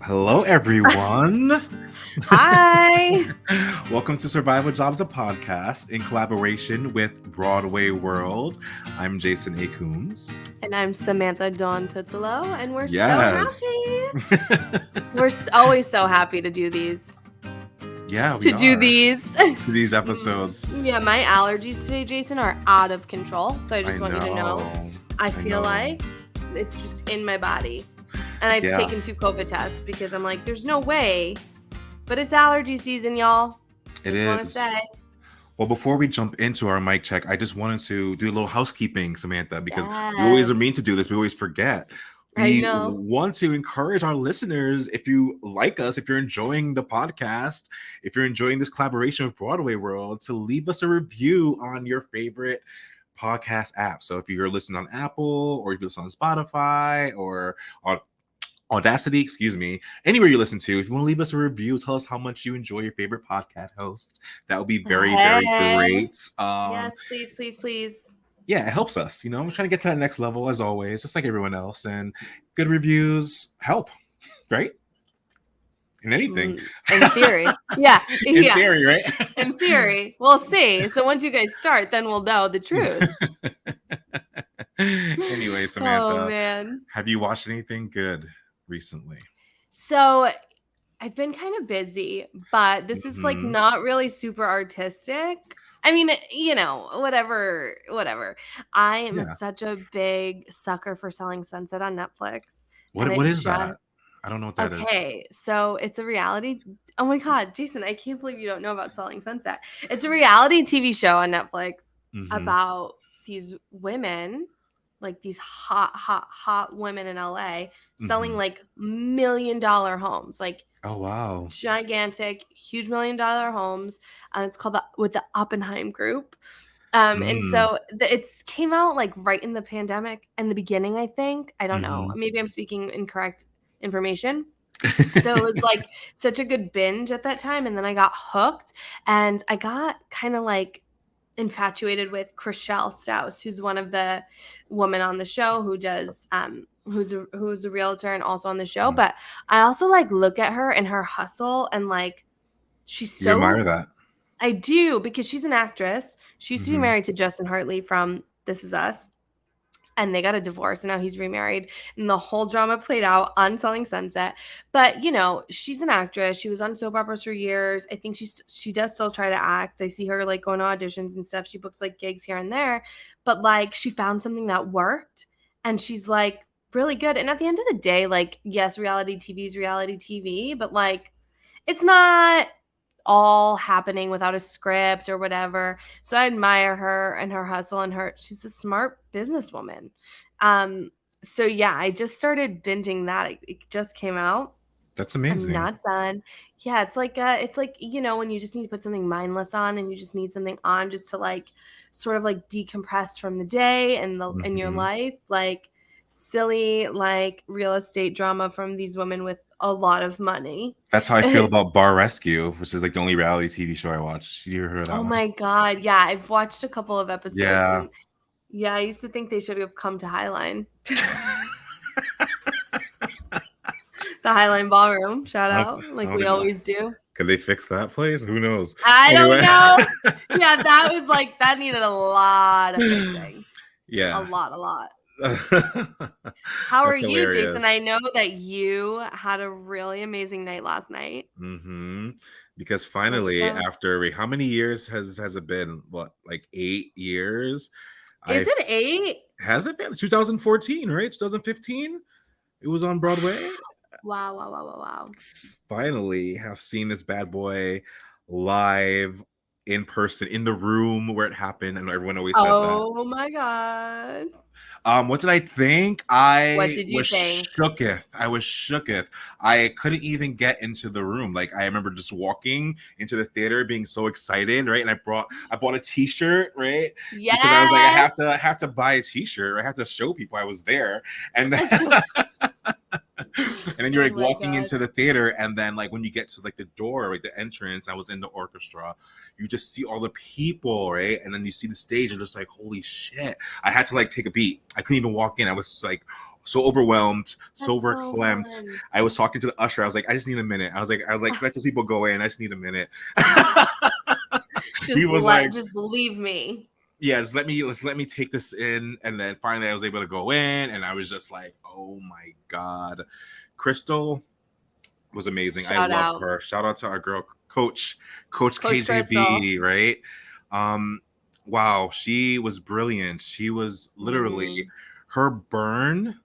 Hello, everyone. Hi. Welcome to Survival Jobs, a podcast in collaboration with BroadwayWorld. I'm Jason A. Coombs. And I'm Samantha Tuozzolo, and we're Yes. so happy. We're always so happy to do these. Yeah, to do these episodes. Yeah, my allergies today, Jason, are out of control. So I just want you to know. I feel like it's just in my body. And I've taken 2 COVID tests because I'm like, there's no way. But it's allergy season, y'all. It is. Want to say. Well, before we jump into our mic check, I just wanted to do a little housekeeping, Samantha, because we always are mean to do this. We always forget. We want to encourage our listeners, if you like us, if you're enjoying the podcast, if you're enjoying this collaboration with BroadwayWorld, to leave us a review on your favorite podcast app. So if you're listening on Apple, or if you listen on Spotify, or on Audacity, anywhere you listen to, if you want to leave us a review, tell us how much you enjoy your favorite podcast hosts. That would be very, very great. Yes, please. Yeah, it helps us. We're trying to get to that next level, as always, just like everyone else. And good reviews help, right? In anything. In theory. Yeah. In theory, right? In theory. We'll see. So once you guys start, then we'll know the truth. Anyway, Samantha, man. Have you watched anything good recently? So I've been kind of busy, but this is like not really super artistic. I mean, whatever. I am such a big sucker for Selling Sunset on Netflix. What is that? I don't know what that is. Okay, so it's a reality. Oh my God, Jason, I can't believe you don't know about Selling Sunset. It's a reality TV show on Netflix about these women, like these hot women in LA selling like $1 million homes, like oh wow, gigantic, huge $1 million homes. It's called the Oppenheim Group. And so it came out like right in the pandemic and the beginning, I think. I don't know. Maybe I'm speaking incorrect information. So it was like such a good binge at that time. And then I got hooked, and I got kind of like infatuated with Chriselle Staus, who's one of the women on the show who does who's a realtor and also on the show. But I also like look at her and her hustle, and like she's so, you admire that. I do, because she's an actress. She used to be married to Justin Hartley from This Is Us, and they got a divorce, and now he's remarried, and the whole drama played out on Selling Sunset. But she's an actress. She was on soap operas for years. I think she does still try to act. I see her like going to auditions and stuff. She books like gigs here and there, but like she found something that worked, and she's like really good. And at the end of the day, like, yes, reality TV is reality TV, but like it's not all happening without a script or whatever. So I admire her and her hustle, and she's a smart businesswoman. So yeah, I just started binging that. It just came out. That's amazing. I'm not done. Yeah, it's like when you just need to put something mindless on, and you just need something on just to like sort of like decompress from the day and in your life, like silly like real estate drama from these women with a lot of money. That's how I feel about Bar Rescue, which is like the only reality TV show I watch. You ever heard of that? Oh my God. Yeah. I've watched a couple of episodes. Yeah. And I used to think they should have come to Highline. The Highline Ballroom. Shout out. Like we always do. Could they fix that place? Who knows? I don't know. Yeah. That was like, that needed a lot of fixing. Yeah. A lot. How are you, hilarious. Jason? I know that you had a really amazing night last night. Because finally, after how many years has it been? What, like 8 years? Is it 8? Has it been 2014? Right, 2015. It was on Broadway. Wow. Finally, have seen this bad boy live, in person, in the room where it happened, and everyone always says that. Oh my God. What did I think? What did you think? I was shooketh. I couldn't even get into the room. Like, I remember just walking into the theater, being so excited, right? And I bought a T-shirt, right? Yes. Because I was like, I have to buy a T-shirt. I have to show people I was there. And then, and then you're like walking into the theater, and then like when you get to like the door, like the entrance, I was in the orchestra. You just see all the people, right? And then you see the stage, and just like, holy shit! I had to like take a beat. I couldn't even walk in. I was like so overwhelmed, so That's so verklempt. fun. I was talking to the usher. I was like, I just need a minute. I was like, let those people go in. I just need a minute. He was like, just leave me. Yeah, let's let me take this in. And then finally I was able to go in, and I was just like, oh my God. Crystal was amazing. I love her. Shout out to our girl, Coach KJB, Crystal. right? Wow, she was brilliant. She was literally her burn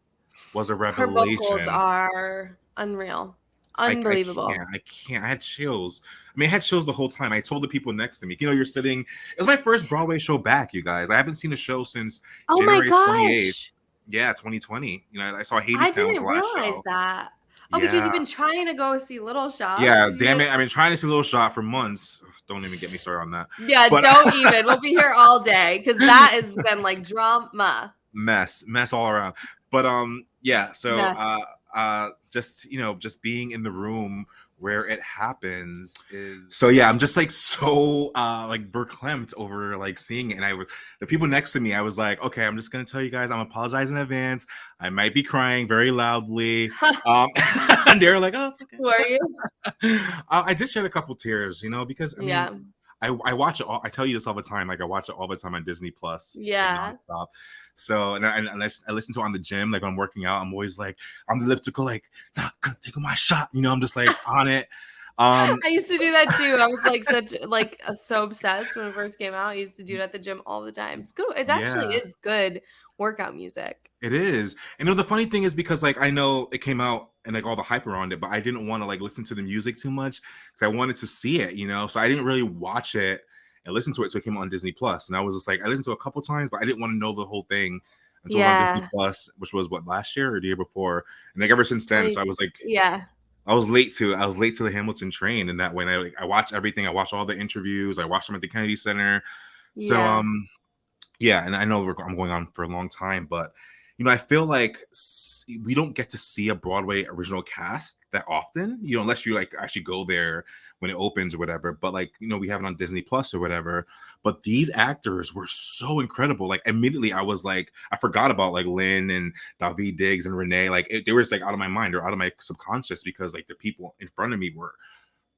was a revelation. Her vocals are unreal. Unbelievable. I can't. I had chills. I mean, I had chills the whole time. I told the people next to me, you're sitting. It was my first Broadway show back, you guys. I haven't seen a show since January 28th. Yeah, 2020. I saw Hadestown. I didn't realize that. Oh, yeah. Because you've been trying to go see Little Shop. Yeah, damn it. I've been trying to see Little Shop for months. Don't even get me started on that. Yeah, don't even. We'll be here all day because that has been like drama. Mess all around. But yeah, so just being in the room where it happens is so yeah, I'm just like so like verklempt over like seeing it. And the people next to me, I was like, okay, I'm just gonna tell you guys, I'm apologizing in advance. I might be crying very loudly. And they were like, oh, it's okay. Were you? I did shed a couple tears, because I mean, I watch it all. I tell you this all the time. Like I watch it all the time on Disney Plus. Yeah. Like, so and I listen to it on the gym. Like when I'm working out, I'm always like on the elliptical, like take my shot. I'm just like on it. I used to do that too. I was so obsessed when it first came out. I used to do it at the gym all the time. It's good. It actually is good workout music. It is. And the funny thing is because like I know it came out and like all the hype around it, but I didn't want to like listen to the music too much because I wanted to see it, so I didn't really watch it and listen to it. So it came on Disney Plus, and I was just like, I listened to it a couple times, but I didn't want to know the whole thing until it was on Disney Plus, which was what, last year or the year before. And like ever since then, so I was like, I was late to the Hamilton train, and that way I watched everything. I watched all the interviews. I watched them at the Kennedy Center. So yeah, and I know I'm going on for a long time, but I feel like we don't get to see a Broadway original cast that often, unless you like actually go there when it opens or whatever. But like, we have it on Disney Plus or whatever. But these actors were so incredible. Like immediately I was like, I forgot about like Lynn and Daveed Diggs and Renee. Like they were just like out of my mind or out of my subconscious because like the people in front of me were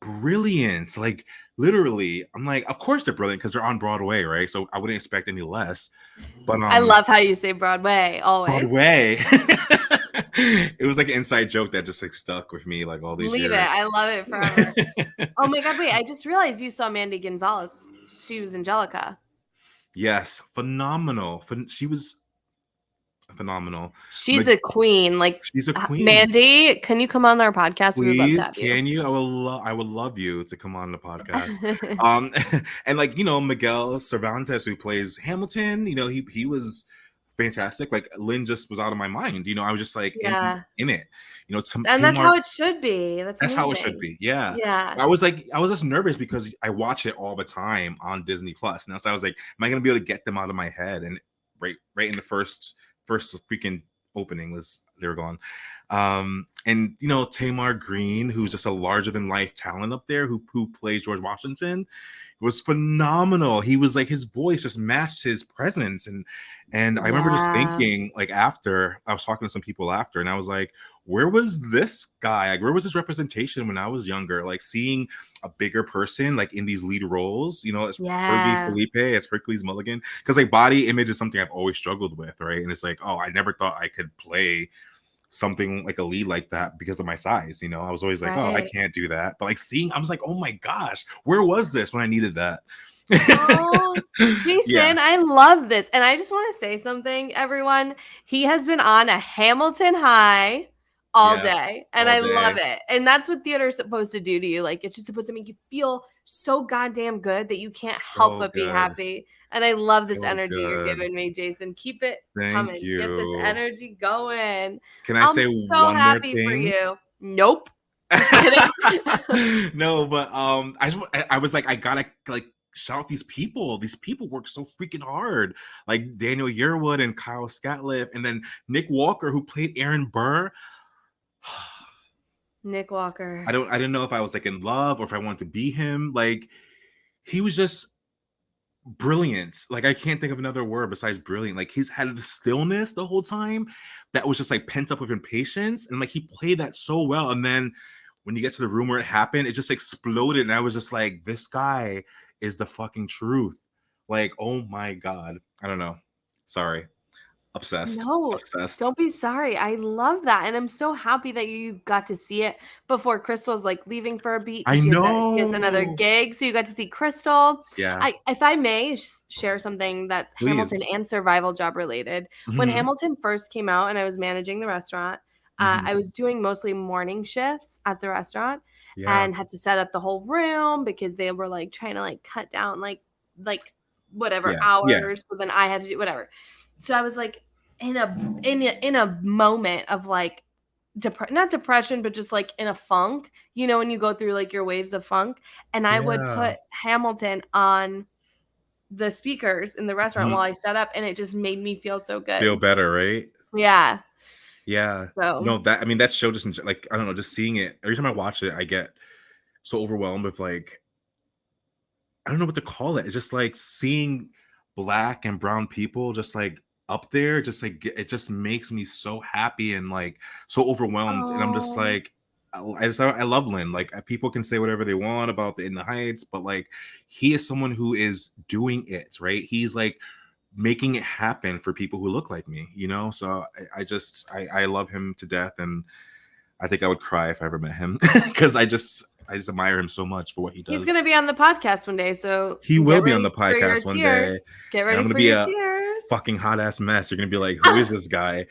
brilliant. Like literally, I'm like, of course they're brilliant because they're on Broadway, right? So I wouldn't expect any less. But I love how you say Broadway always. Broadway. It was like an inside joke that just like stuck with me like all these years. Leave it. I love it forever. Oh my God, wait, I just realized you saw Mandy Gonzalez. She was Angelica. Yes, phenomenal. She was phenomenal. She's a queen. Like she's a queen. Mandy, can you come on our podcast? Please, we would love to have you. Can you? I would love you to come on the podcast. And like Miguel Cervantes, who plays Hamilton, he was fantastic. Like Lynn just was out of my mind. I was just like in it. And that's how it should be. That's how it should be. Yeah. I was just nervous because I watch it all the time on Disney Plus. Now, so I was like, am I gonna be able to get them out of my head? And right in the first freaking opening they were gone. And Tamar Green, who's just a larger than life talent up there, who plays George Washington, was phenomenal. He was like, his voice just matched his presence. And I remember just thinking, like, after I was talking to some people after, and I was like, where was this guy? Like, where was this representation when I was younger? Like seeing a bigger person like in these lead roles, as Fergie Felipe, as Hercules Mulligan. Because like body image is something I've always struggled with, right? And it's like, oh, I never thought I could play something like a lead like that because of my size. I was always like, oh, I can't do that. But like I was like, oh my gosh, where was this when I needed that? Oh, Jason, I love this. And I just want to say something, everyone. He has been on a Hamilton high all day. And I love it. And that's what theater is supposed to do to you. Like, it's just supposed to make you feel so goddamn good that you can't help but be happy. And I love this energy you're giving me, Jason. Keep it coming. You. Get this energy going. Can I say one more thing? I'm so happy for you. Nope. Just kidding. No, but I was like, I gotta like shout out these people. These people work so freaking hard. Like Daniel Yearwood and Kyle Scatliff, and then Nick Walker, who played Aaron Burr. Nick Walker. I didn't know if I was like in love or if I wanted to be him. Like he was just brilliant. Like, I can't think of another word besides brilliant. Like, he's had the stillness the whole time that was just like pent up with impatience, and like he played that so well. And then when you get to the room where it happened, it just exploded, and I was just like, this guy is the fucking truth. Like, oh my god, I don't know. Sorry. Obsessed. No, Obsessed. don't be sorry. I love that, and I'm so happy that you got to see it before Crystal's, like, leaving for a beat I because she has another know. gig, so you got to see Crystal. Yeah. If I may share something that's Please. Hamilton and Survival Job related. When Mhm. Hamilton first came out and I was managing the restaurant, Mhm. I was doing mostly morning shifts at the restaurant Yeah. and had to set up the whole room because they were, like, trying to, like, cut down, like, whatever Yeah. Yeah. hours, so then I had to do whatever. So I was, like, in a moment of, like, not depression, but just, like, in a funk, you know, when you go through, like, your waves of funk, and I would Yeah. put Hamilton on the speakers in the restaurant Mhm. while I set up, and it just made me feel so Feel good. better, right? Yeah. Yeah. So No, that I mean, that show just like, I don't know, just seeing it, every time I watch it, I get so overwhelmed with like, I don't know what to call it. It's just like seeing black and brown people just like up there, just like it just makes me so happy and like so overwhelmed. And I'm just Oh. like, I love Lynn. Like, people can say whatever they want about the In the Heights, but like he is someone who is doing it, right? He's like making it happen for people who look like me, you know? So I love him to death, and I think I would cry if I ever met him because I just admire him so much for what he He's does. gonna be on the podcast one day, so He will get be on ready the for your podcast one day, tears. Get and I'm ready gonna for be your a tears. fucking hot ass mess. You're gonna be like, who is this guy?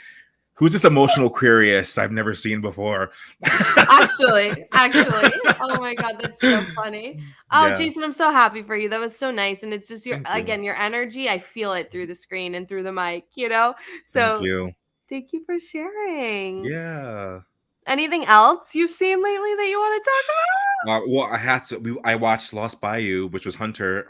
Who's this emotional Aquarius I've never seen before? Actually. Oh my god, that's so funny. Oh, Yeah, Jason, I'm so happy for you. That was so nice, and it's just thank you. your energy, I feel it through the screen and through the mic, you know? Thank So, you. thank you for sharing. Yeah. Anything else you've seen lately that you wanna talk about? Well, I had to. I watched Lost Bayou, which was Hunter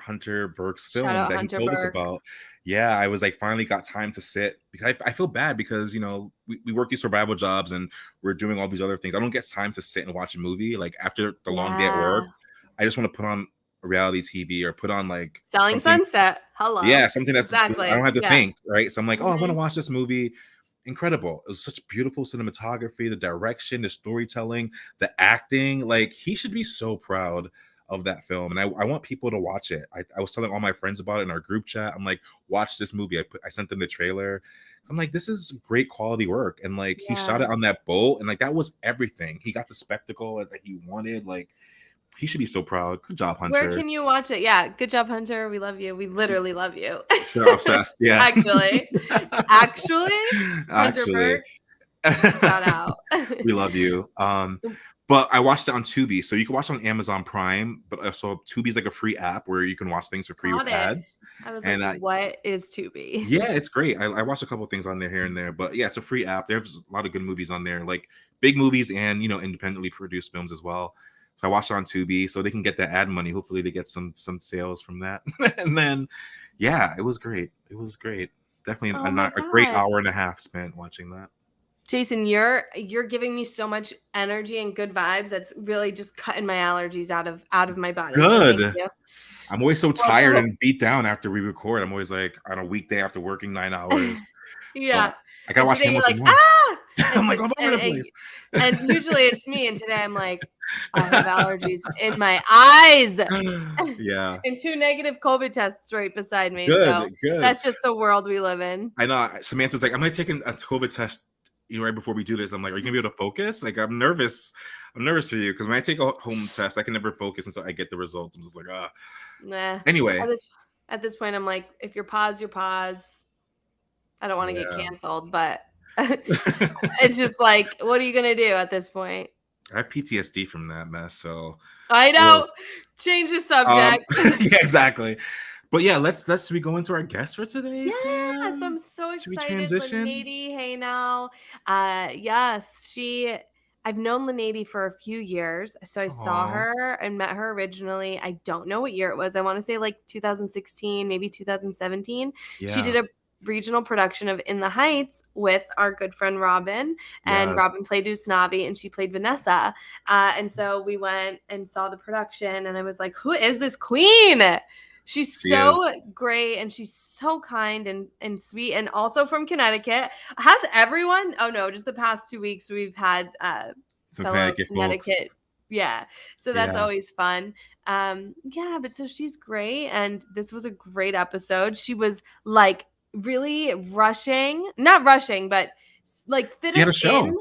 Burke's Shout film out that he Hunter told us Burke. about. Yeah, I was like, finally got time to sit because I feel bad because, you know, we work these survival jobs and we're doing all these other things. I don't get time to sit and watch a movie like after the long day at work. Yeah. I just want to put on a reality TV or put on like Selling something. Sunset. Hello. Yeah, something that's I don't Exactly. have to Yeah. think, right? So I'm like, oh, I want to Mhm. watch this movie. Incredible. It was such beautiful cinematography, the direction, the storytelling, the acting. Like, he should be so proud of that film. And I want people to watch it. I was telling all my friends about it in our group chat. I'm like, watch this movie. I sent them the trailer. I'm like, this is great quality work. And like, he shot Yeah. it on that boat, and like that was everything. He got the spectacle that he wanted. Like, he should be so proud. Good job, Where Hunter. can you watch it? Yeah, good job, Hunter. We love you. We literally love you. So obsessed. Yeah. Actually. Actually, Hunter Actually. Burke, shout out. We love you. But I watched it on Tubi, so you can watch it on Amazon Prime. But also, Tubi is like a free app where you can watch things for free with Got it. ads. I was like, And what is Tubi? yeah, it's great. I watched a couple of things on there here and there, but yeah, it's a free app. There's a lot of good movies on there, like big movies and, you know, independently produced films as well. So I watched it on Tubi, so they can get that ad money. Hopefully, they get some sales from that. And then, yeah, it was great. It was great. Definitely Oh my a great god. hour and a half spent watching that. Jason, you're giving me so much energy and good vibes. That's really just cutting my allergies out of my body. So thank Good. you. I'm always so Well, tired so and beat down after we record. I'm always like on a weekday after working 9 hours, yeah. but I gotta And watch today you're Hamilton like, more. ah, I'm like all over the and, place. and usually it's me, and today I'm like, I have allergies in my eyes, Yeah, and 2 negative COVID tests right beside me. So good, good. that's just the world we live in. I know. Samantha's like, I'm gonna take a COVID test, you know, right before we do this. I'm like, are you gonna be able to focus? Like, I'm nervous. I'm nervous for you because when I take a home test, I can never focus until I get the results. I'm just like, ah. Nah. Anyway, At this point, I'm like, if you're pause, you're pause. I don't want to get yeah. canceled, but it's just like, what are you gonna do at this point? I have PTSD from that mess, so I ugh. know. Change the subject. Yeah, exactly. But yeah, let's we go into our guest for today, Yeah, so Sam. I'm so Should we excited. transition? Linedy, hey now. Yes, I've known Linedy for a few years. So I saw Aw, her and met her originally. I don't know what year it was. I want to say like 2016, maybe 2017. She did yeah, a regional production of In the Heights with our good friend Robin, and yes. Robin played Usnavi and she played Vanessa. And so we went and saw the production, and I was like, who is this queen? She's so great, and she's so kind and sweet, and also from Connecticut. Has everyone? Oh no, just the past 2 weeks we've had some fellow Connecticut folks. Connecticut. Yeah. So that's always fun. Yeah, but so she's great, and this was a great episode. She was like really not rushing, but like fit us in.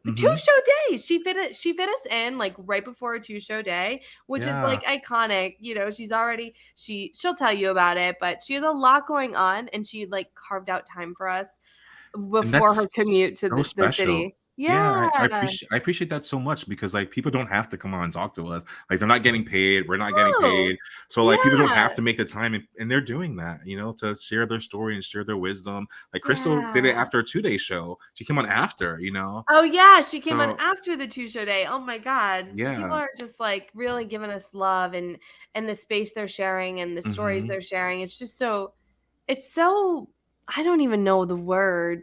2-show days. She fit us in like right before a 2-show day, which is like iconic. You know, she'll tell you about it, but she has a lot going on, and she like carved out time for us before her commute to the city. Yeah, I appreciate that so much, because like people don't have to come on and talk to us. Like they're not getting paid, we're not getting paid. So like people don't have to make the time, and they're doing that, you know, to share their story and share their wisdom. Like Crystal did it after a 2-day show. She came on after, you know. Oh yeah, she came on after the 2-show day. Oh my God. People are just like really giving us love, and the space they're sharing, and the stories they're sharing. It's just so I don't even know the word.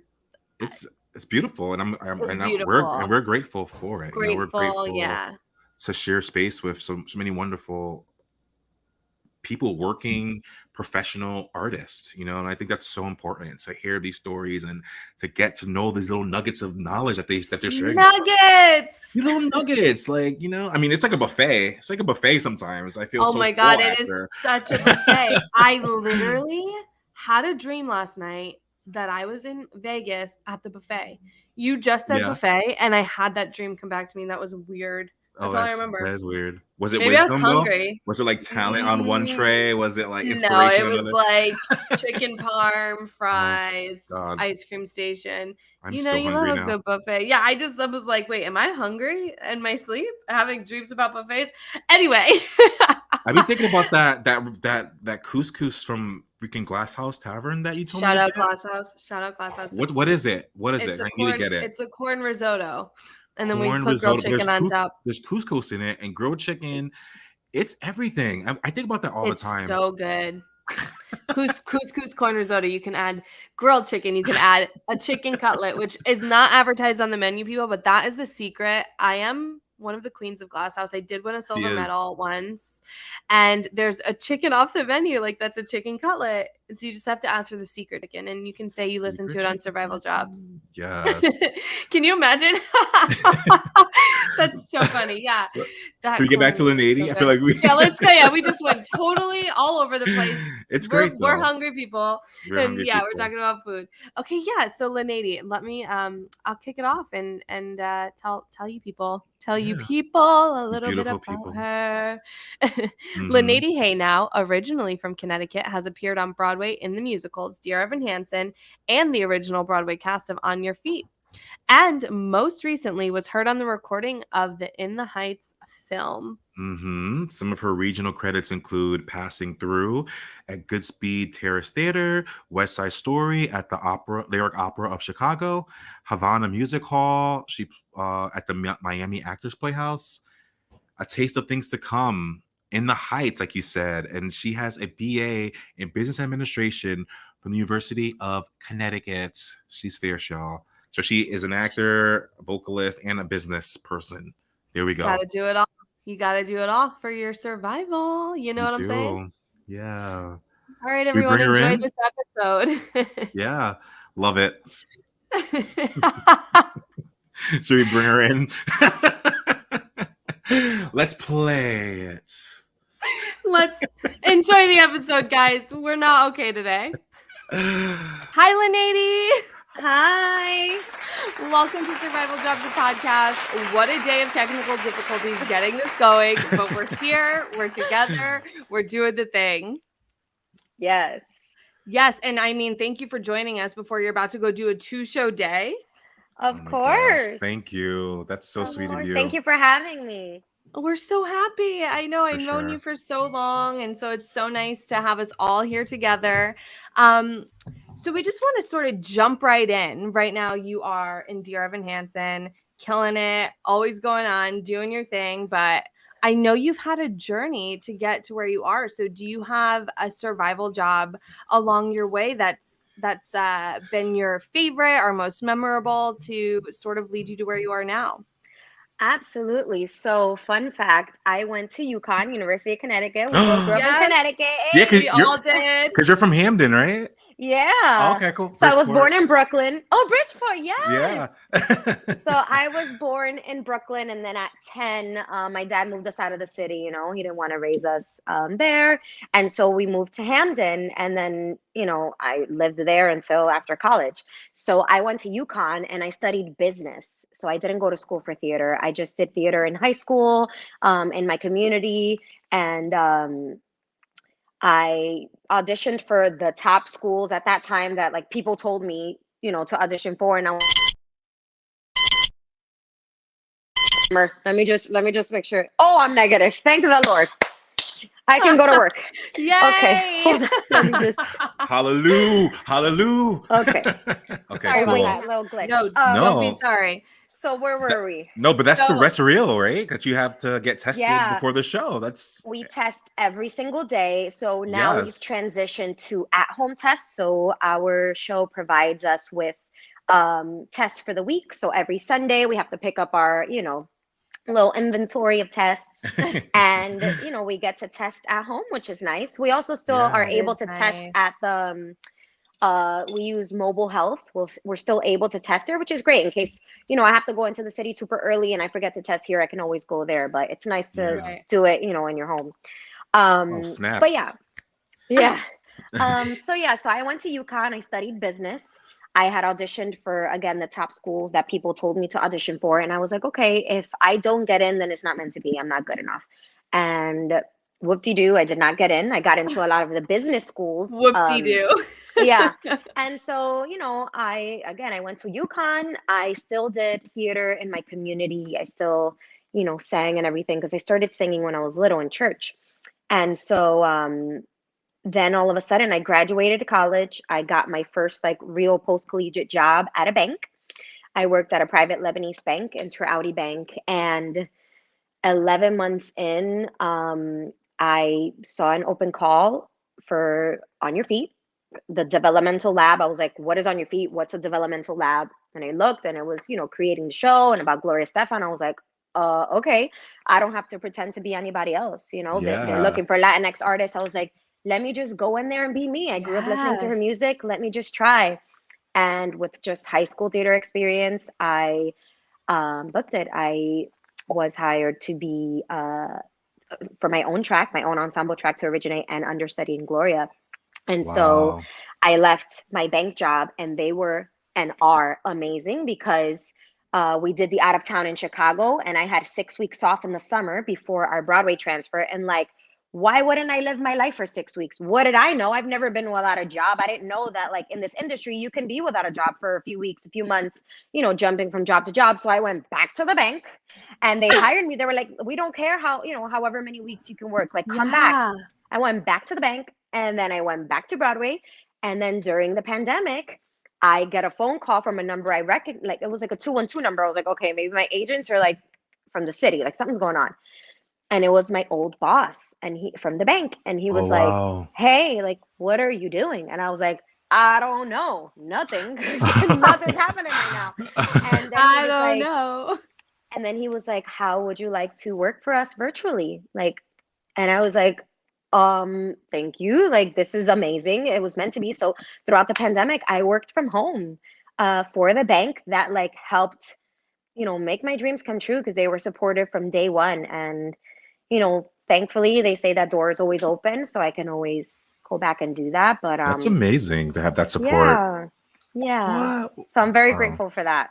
It's beautiful, and we're grateful for it. You know, we're grateful to share space with so many wonderful people, working professional artists, you know. And I think that's so important, to hear these stories and to get to know these little nuggets of knowledge that they're sharing. These little nuggets, like, you know, I mean, it's like a buffet. It's like a buffet sometimes. I feel my God, it is such a buffet. I literally had a dream last night that I was in Vegas at the buffet. You just said buffet, and I had that dream come back to me, and that was weird. That's all I remember. That is weird. Was it maybe wisdom, I was hungry? Was it like talent on one tray? Was it like inspiration? No, it was like chicken parm, fries, ice cream station. You love a good buffet. Yeah, I was like, wait, am I hungry in my sleep, having dreams about buffets? Anyway. I've been thinking about that couscous from freaking Glass House Tavern that you told me. Shout out Glass House. What is it? What is it? I need to get it. It's the corn risotto. And then we put grilled chicken on top. There's couscous in it, and grilled chicken. It's everything. I think about that all the time. It's so good. Couscous corn risotto. You can add grilled chicken. You can add a chicken cutlet, which is not advertised on the menu, people, but that is the secret. I am one of the queens of Glass House. I did win a silver medal once, and there's a chicken off the menu, like that's a chicken cutlet. So you just have to ask for the secret chicken, and you can say you listen to it on Survival Jobs. Yeah. Can you imagine? That's so funny. Yeah. Can we get back to Linedy? So I feel like let's go. Yeah, we just went totally all over the place. It's great. We're hungry people. We're talking about food. Okay, yeah. So Linedy, let me I'll kick it off and tell you people a little bit about her. Linedy Genao, originally from Connecticut, has appeared on Broadway in the musicals Dear Evan Hansen and the original Broadway cast of On Your Feet. And most recently was heard on the recording of the In the Heights film. Some of her regional credits include Passing Through at Goodspeed Terrace Theater, West Side Story at the Lyric Opera of Chicago, Havana Music Hall, she at the Miami Actors Playhouse, A Taste of Things to Come, In the Heights, like you said, and she has a BA in Business Administration from the University of Connecticut. She's fierce, y'all. So she is an actor, a vocalist, and a business person. There we go. Gotta do it all. You gotta do it all for your survival. You know what I'm saying? Yeah. All right, everyone, enjoy this episode. Yeah, love it. Should we bring her in? Let's play it. Let's enjoy the episode, guys. We're not okay today. Hi, Linedy. Hi. Welcome to Survival Jobs, the podcast. What a day of technical difficulties getting this going, but we're here, we're together, we're doing the thing. Yes. Yes, and I mean, thank you for joining us before you're about to go do a 2-show day. Of course. Gosh, thank you. That's so sweet of you. Thank you for having me. We're so happy. I know I've known you for so long, and so it's so nice to have us all here together. So we just want to sort of jump right in. Right now, you are in Dear Evan Hansen, killing it, always going on, doing your thing. But I know you've had a journey to get to where you are. So do you have a survival job along your way that's been your favorite or most memorable to sort of lead you to where you are now? Absolutely. So, fun fact, I went to UConn, University of Connecticut. We both grew up in Connecticut. Yeah, we all did. Because you're from Hamden, right? Yeah. Okay, cool. So I was born Bridgeport. in Brooklyn. Oh, Bridgeport, yes. Yeah. So I was born in Brooklyn, and then at 10, my dad moved us out of the city. He didn't want to raise us there. And so we moved to Hamden, and then, I lived there until after college. So I went to UConn and I studied business. So I didn't go to school for theater. I just did theater in high school, in my community. And I auditioned for the top schools at that time that like people told me, to audition for. And let me just make sure. Oh, I'm negative. Thank the Lord. I can go to work. Yay! Okay, hold on. Let me just. Hallelujah. Hallelujah. Okay. Okay, Sorry cool. about that little glitch. No, No. don't be sorry. So where were we? No, but that's the So- rest real, right? That you have to get tested Yeah. before the show. That's We test every single day. So now we've Yes. transitioned to at-home tests. So our show provides us with tests for the week. So every Sunday we have to pick up our, little inventory of tests. And we get to test at home, which is nice. We also still Yeah. are It able is to test nice. at the we use mobile health. We're still able to test there, which is great in case I have to go into the city super early and I forget to test here. I can always go there, but it's nice to Right. do it in your home. oh snaps. But yeah. So I went to UConn. I studied business. I had auditioned for, again, the top schools that people told me to audition for. And I was like, okay, if I don't get in, then it's not meant to be. I'm not good enough. And whoop-de-doo, I did not get in. I got into a lot of the business schools. Whoop-de-doo. Yeah. And so, I went to UConn. I still did theater in my community. I still, sang and everything because I started singing when I was little in church. And so, then all of a sudden I graduated college. I got my first like real post-collegiate job at a bank. I worked at a private Lebanese bank, Interaudi Bank, and 11 months in, I saw an open call for On Your Feet, the developmental lab. I was like, what is On Your Feet? What's a developmental lab? And I looked and it was, creating the show and about Gloria Estefan. I was like, okay, I don't have to pretend to be anybody else. They're Yeah. looking for Latinx artists. I was like, let me just go in there and be me. I grew up listening to her Yes. music. Let me just try. And with just high school theater experience, I booked it. I was hired to be for my own track, my own ensemble track to originate and understudy in Gloria. And so Wow. I left my bank job, and they were and are amazing because we did the out of town in Chicago, and I had 6 weeks off in the summer before our Broadway transfer. And like, why wouldn't I live my life for 6 weeks? What did I know? I've never been without a job. I didn't know that like in this industry, you can be without a job for a few weeks, a few months, jumping from job to job. So I went back to the bank and they hired me. They were like, we don't care how, however many weeks you can work, like come back. I went back to the bank, and then I went back to Broadway. And then during the pandemic, I get a phone call from a number I recognize. Like it was like a 212 number. I was like, okay, maybe my agents are like from the city, like something's going on. And it was my old boss, and he from the bank, and he was Oh, like, wow. hey, like, what are you doing? And I was like, I don't know, nothing. Nothing's happening right now. And then I don't know. And then he was like, how would you like to work for us virtually? Like, and I was like, thank you. Like, this is amazing. It was meant to be. So throughout the pandemic, I worked from home for the bank. That like helped, make my dreams come true because they were supportive from day one. And, thankfully they say that door is always open, so I can always go back and do that. But That's amazing to have that support. Yeah. What? So I'm very Wow. grateful for that.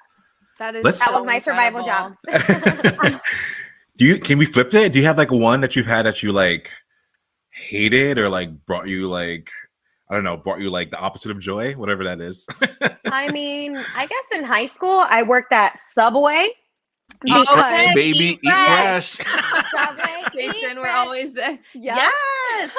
That is Let's- That so was my survival job. incredible. Can we flip it? Do you have like one that you've had that you like hated or like brought you like, I don't know, brought you like the opposite of joy, whatever that is? I mean, I guess in high school I worked at Subway. Eat fresh, Okay, baby. Eat fresh. Subway. Jason, we're fresh. always there. Yeah. Yes.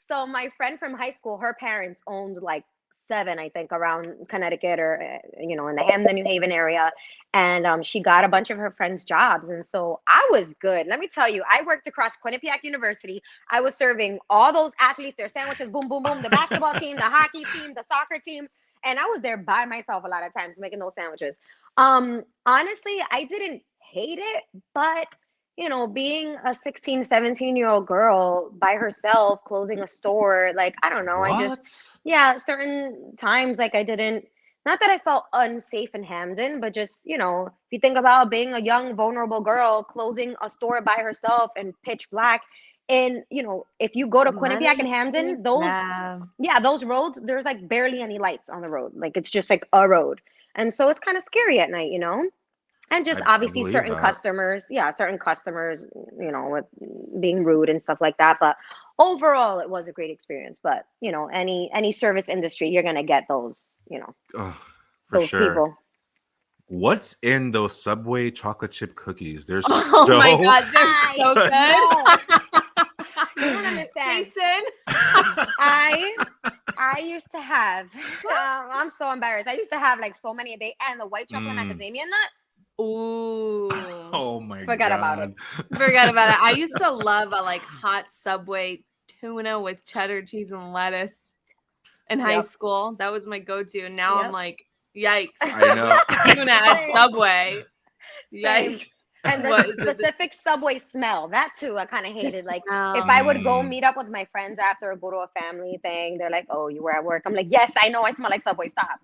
So my friend from high school, her parents owned like 7, I think, around Connecticut or in the Hamden, New Haven area, and she got a bunch of her friends jobs, and so I was good. Let me tell you, I worked across Quinnipiac University. I was serving all those athletes their sandwiches, boom, boom, boom, the basketball team, the hockey team, the soccer team, and I was there by myself a lot of times making those sandwiches. Honestly, I didn't hate it, but being a 16, 17-year-old girl by herself, closing a store, like, I don't know. What? Certain times, like, I didn't, not that I felt unsafe in Hamden, but just, if you think about being a young, vulnerable girl closing a store by herself in pitch black, and, if you go to Quinnipiac and Hamden, those roads, there's like barely any lights on the road. Like, it's just like a road. And so it's kind of scary at night, and just I obviously believe that. certain customers, with being rude and stuff like that. But overall, it was a great experience. But any service industry, you're gonna get those, for those sure. people. What's in those Subway chocolate chip cookies? They're oh so my God, they're so good. You don't understand. Jason. I used to have. I'm so embarrassed. I used to have like so many a day, and the white chocolate macadamia nut. Ooh. Oh my God. Forget about it. Forget about it. I used to love a like hot Subway tuna with cheddar cheese and lettuce in high school. That was my go-to. And now I'm like, yikes. I know. Tuna at Subway. Yikes. And the specific Subway smell, that too, I kind of hated. Like, if I would go meet up with my friends after or go to a family thing, they're like, "Oh, you were at work." I'm like, "Yes, I know. I smell like Subway. Stop."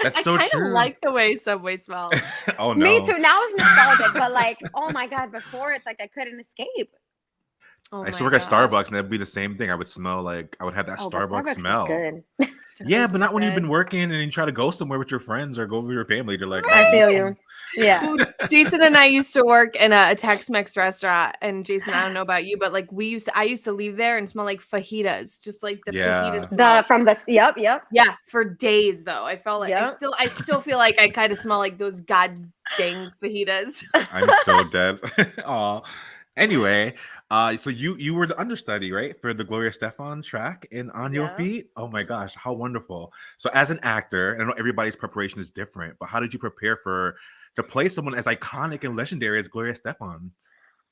That's so true. I kind of like the way Subway smells. Oh no. Me too. Now it's nostalgic, but like, oh my God, before it's like I couldn't escape. I used to work at Starbucks, and it'd be the same thing. I would smell like I would have that Starbucks smell. Good. Yeah, but not when you've been working and you try to go somewhere with your friends or go with your family. They're like, I feel you. Yeah. Jason and I used to work in a Tex-Mex restaurant, and Jason, I don't know about you, but like I used to leave there and smell like fajitas, just like the fajitas. Yep. Yeah, for days though. I felt like I still feel like I kind of smell like those god dang fajitas. I'm so dead. Aw. Anyway, so you were the understudy, right, for the Gloria Estefan track in On Your Feet? Oh my gosh, how wonderful. So as an actor, and I know everybody's preparation is different, but how did you prepare to play someone as iconic and legendary as Gloria Estefan?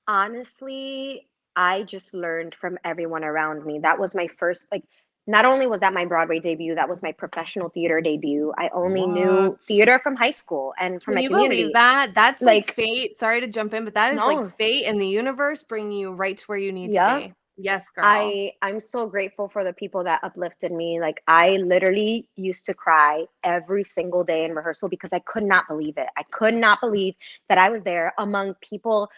Honestly, I just learned from everyone around me. That was my first, like, not only was that my Broadway debut, that was my professional theater debut. I only knew theater from high school and from my community. Believe that? That's like fate. Sorry to jump in, but that is like fate and the universe bringing you right to where you need to be. Yes, girl. I'm so grateful for the people that uplifted me. Like, I literally used to cry every single day in rehearsal because I could not believe it. I could not believe that I was there among people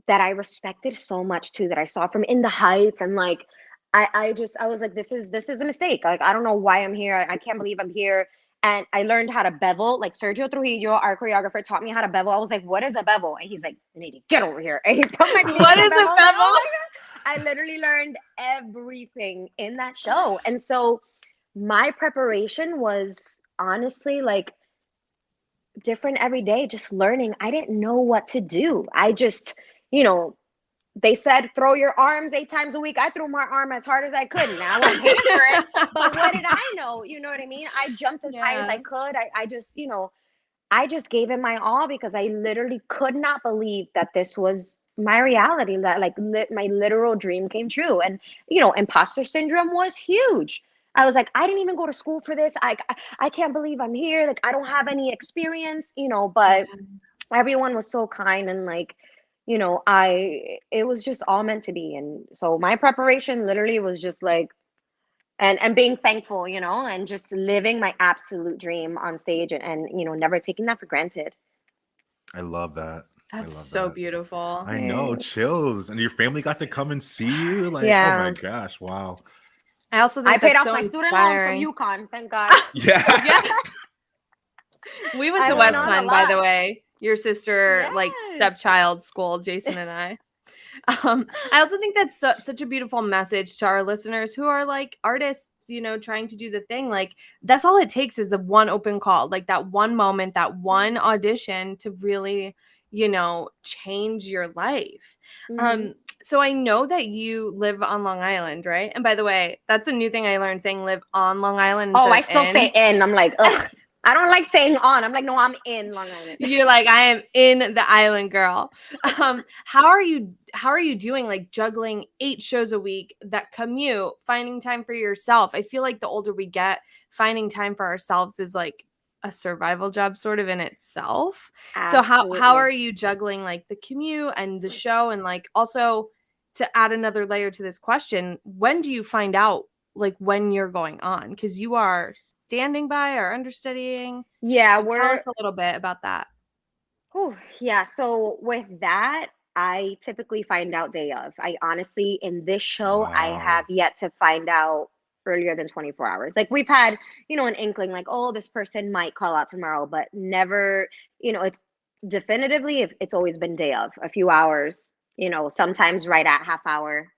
that I respected so much too, that I saw from In the Heights, and like, I was like, this is a mistake. Like, I don't know why I'm here. I can't believe I'm here. And I learned how to bevel. Like, Sergio Trujillo, our choreographer, taught me how to bevel. I was like, what is a bevel? And he's like, Linedy, get over here. And he put my what is a bevel? I literally learned everything in that show. And so my preparation was honestly like different every day, just learning. I didn't know what to do. I just, they said, throw your arms 8 times a week. I threw my arm as hard as I could. And I wasn't paid for it. But what did I know? You know what I mean? I jumped as high as I could. I just, I just gave it my all because I literally could not believe that this was my reality, that like my literal dream came true. And, imposter syndrome was huge. I was like, I didn't even go to school for this. I can't believe I'm here. Like, I don't have any experience, but everyone was so kind and like, it was just all meant to be. And so my preparation literally was just like, and being thankful, and just living my absolute dream on stage and never taking that for granted. I love that. That's so beautiful. I know, chills. And your family got to come and see you. Like, oh my gosh, wow. I also think I paid off my student loans from UConn, thank God. Yeah. We went to West Penn, by the way. Your sister, like stepchild school, Jason and I. I also think that's such a beautiful message to our listeners who are like artists, trying to do the thing. Like, that's all it takes is the one open call, like that one moment, that one audition to really, change your life. Mm-hmm. So I know that you live on Long Island, right? And by the way, that's a new thing I learned, saying live on Long Island. Oh, I still say in. I'm like, ugh. I don't like saying on. I'm like, no, I'm in Long Island. You're like, I am in the island, girl. How are you doing, like, juggling 8 shows a week, that commute, finding time for yourself? I feel like the older we get, finding time for ourselves is like a survival job sort of in itself. Absolutely. So how are you juggling like the commute and the show, and like also to add another layer to this question, when do you find out like when you're going on? Because you are standing by or understudying. Yeah, So tell us a little bit about that. Yeah, so with that, I typically find out day of. I honestly, in this show, I have Wow. yet to find out earlier than 24 hours. Like we've had, an inkling like, oh, this person might call out tomorrow, but never, it's definitively, if it's always been day of, a few hours, sometimes right at half hour.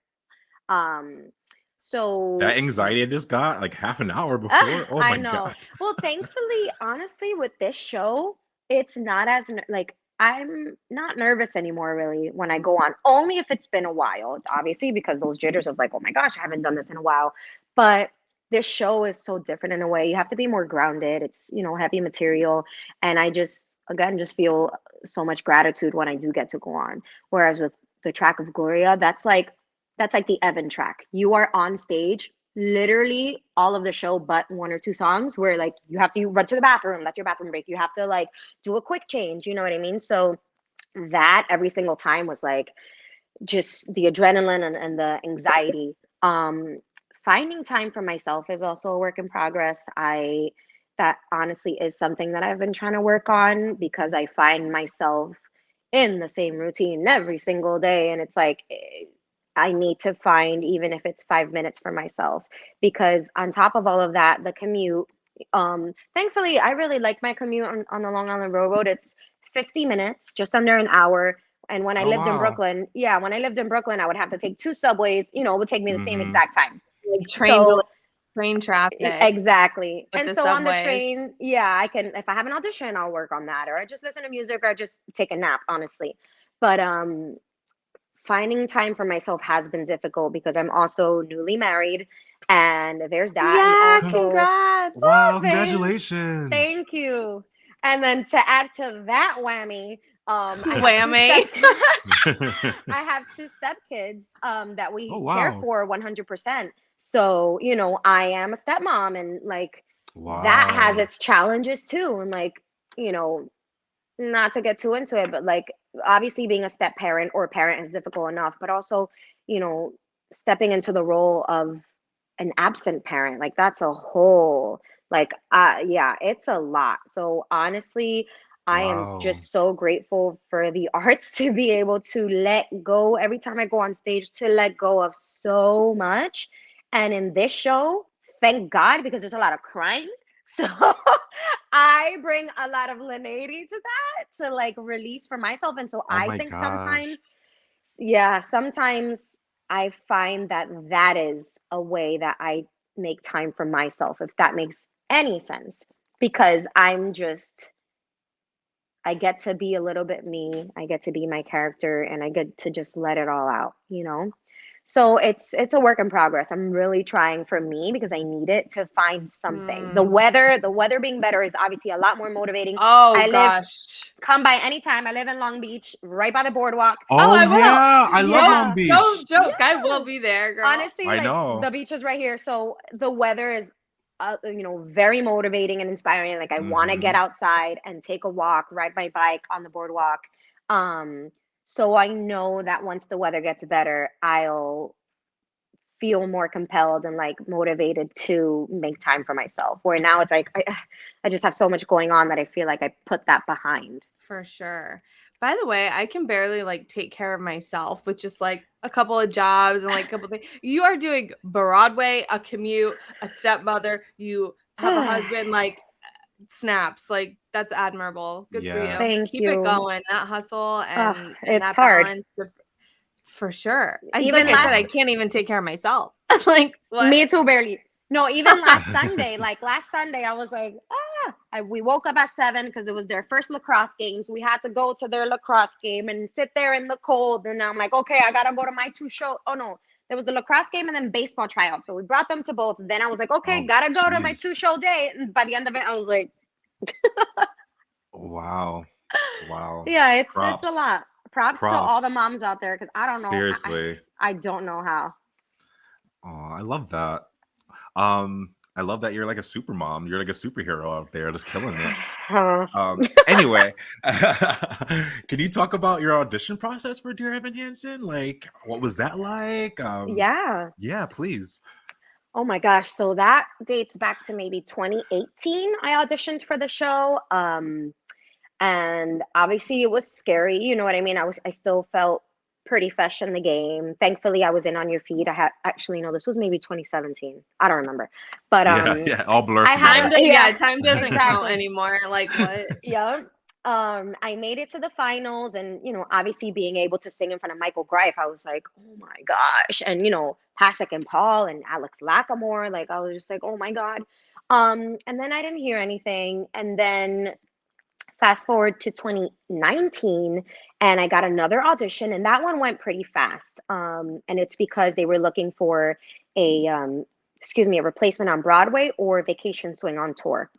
So That anxiety I just got like half an hour before. Oh I my know. God. Well, thankfully, honestly, with this show, it's not as like I'm not nervous anymore really when I go on. Only if it's been a while, obviously, because those jitters of like, oh my gosh, I haven't done this in a while. But this show is so different in a way. You have to be more grounded. It's, heavy material. And I just again just feel so much gratitude when I do get to go on. Whereas with the track of Gloria, that's like the Evan track. You are on stage literally all of the show but one or two songs where like you have to run to the bathroom, that's your bathroom break, you have to like do a quick change, you know what I mean? So that every single time was like just the adrenaline and the anxiety. Finding time for myself is also a work in progress. That honestly is something that I've been trying to work on because I find myself in the same routine every single day, and it's like I need to find, even if it's 5 minutes for myself, because on top of all of that, the commute, thankfully, I really like my commute on the Long Island Railroad. It's 50 minutes, just under an hour. And when I Oh lived in wow. Brooklyn, yeah, when I lived in Brooklyn, I would have to take two subways, it would take me the same Mm-hmm. exact time. Like So train traffic exactly. with And the so on the subways. train, yeah, I can, if I have an audition, I'll work on that, or I just listen to music, or I just take a nap, honestly. But finding time for myself has been difficult because I'm also newly married, and there's that. And Yeah, also, congrats. Wow, thank, congratulations. thank you. And then to add to that whammy, I have two Whammy. step I have two stepkids that Oh we care wow. for 100%. So, I am a stepmom, and like that has Wow. its challenges too. And like, you know, not to get too into it, but like obviously being a step parent or parent is difficult enough, but also, you know, stepping into the role of an absent parent, like that's a whole like yeah, it's a lot. So honestly, I am Wow. just so grateful for the arts to be able to let go every time I go on stage, to let go of so much. And in this show, thank God, because there's a lot of crying. So I bring a lot of Linedy to that to like release for myself. And so Oh I my think gosh. sometimes, yeah, sometimes I find that that is a way that I make time for myself, if that makes any sense, because I get to be a little bit me, I get to be my character, and I get to just let it all out. So it's a work in progress. I'm really trying for me because I need it to find something. The weather being better is obviously a lot more motivating. Oh I live gosh. Come by anytime. I live in Long Beach, right by the boardwalk. Oh, Oh I will. yeah, I love Don't Long Yeah. Beach. don't joke. I will Yeah. be there, girl. Honestly, I like the know. beach is right here. So the weather is very motivating and inspiring. Like I want to get Mm-hmm. outside and take a walk, ride my bike on the boardwalk. Um, so I know that once the weather gets better, I'll feel more compelled and like motivated to make time for myself. Where now it's like I just have so much going on that I feel like I put that behind. For sure. By the way, I can barely like take care of myself with just like a couple of jobs and like a couple things. You are doing Broadway, a commute, a stepmother, you have a husband, like snaps. Like that's admirable. Good for Yeah. you. Thank Keep it you. going. That hustle and It's that hard. balance for sure. Like Even I said, last I can't even take care of myself. Like Me what? too, barely. No, even last Sunday, I was like, we woke up at 7 because it was their first lacrosse games. We had to go to their lacrosse game and sit there in the cold. And I'm like, okay, I gotta go to my two show. Oh no, there was the lacrosse game and then baseball tryout. So we brought them to both. Then I was like, okay, Oh gotta go to my jeez. 2 show day. And by the end of it, I was like, Wow. Wow. yeah, it's a Props. lot. Props to all the Props. moms out there because I don't know, Seriously. I don't know how. Oh, I love that. Um, I love that you're like a super mom. You're like a superhero out there, just killing it. Oh. Anyway, can you talk about your audition process for Dear Evan Hansen? Like, what was that like? Yeah. Yeah, please. Oh my gosh. So that dates back to maybe 2018. I auditioned for the show. And obviously it was scary. You know what I mean? I still felt pretty fresh in the game. Thankfully, I was in On Your Feet. I had actually no, this was maybe 2017. I don't remember, but Yeah, all blurs I had together. time doesn't count anymore. Like what? Yeah. I made it to the finals, and obviously being able to sing in front of Michael Greif, I was like, oh my gosh, and Pasek and Paul and Alex Lacamoire, like I was just like, oh my god. And then I didn't hear anything, and then fast forward to 2019, and I got another audition, and that one went pretty fast. And it's because they were looking for a replacement on Broadway or Vacation Swing on tour.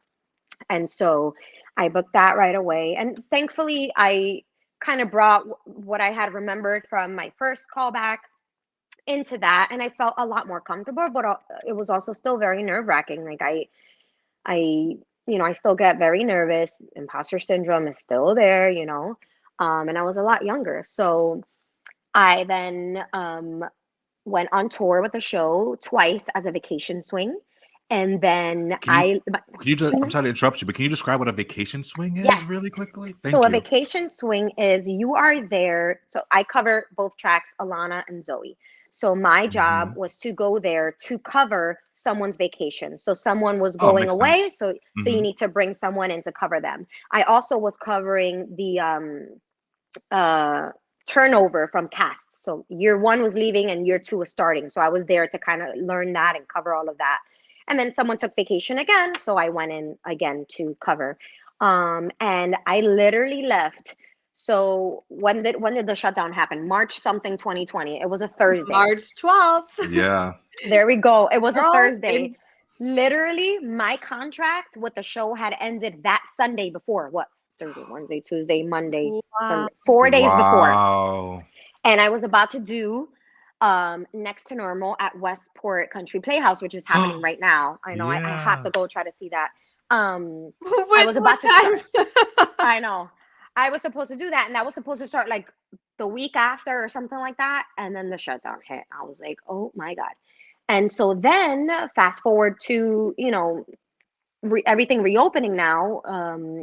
And so I booked that right away. And thankfully, I kind of brought what I had remembered from my first callback into that, and I felt a lot more comfortable. But it was also still very nerve wracking. Like I still get very nervous. Imposter syndrome is still there, and I was a lot younger. So I then went on tour with the show twice as a vacation swing. And then I'm sorry to interrupt you, but can you describe what a vacation swing is really quickly? Thank you. A vacation swing is you are there. So I cover both tracks, Alana and Zoe. So my job was to go there to cover someone's vacation. So someone was going away. So you need to bring someone in to cover them. I also was covering the turnover from casts. So year one was leaving and year two was starting. So I was there to kind of learn that and cover all of that. And then someone took vacation again. So I went in again to cover. And I literally left. So when did the shutdown happen? March something 2020. It was a Thursday. March 12th. Yeah. There we go. It was a Thursday. Literally, my contract with the show had ended that Sunday before. What? Thursday, Wednesday, Tuesday, Monday, Sunday. 4 days before. And I was about to do Next to Normal at Westport Country Playhouse, which is happening right now. I know. I have to go try to see that. I was about to start. I know. I was supposed to do that, and that was supposed to start like the week after or something like that. And then the shutdown hit. I was like, oh my God. And so then fast forward to, everything reopening now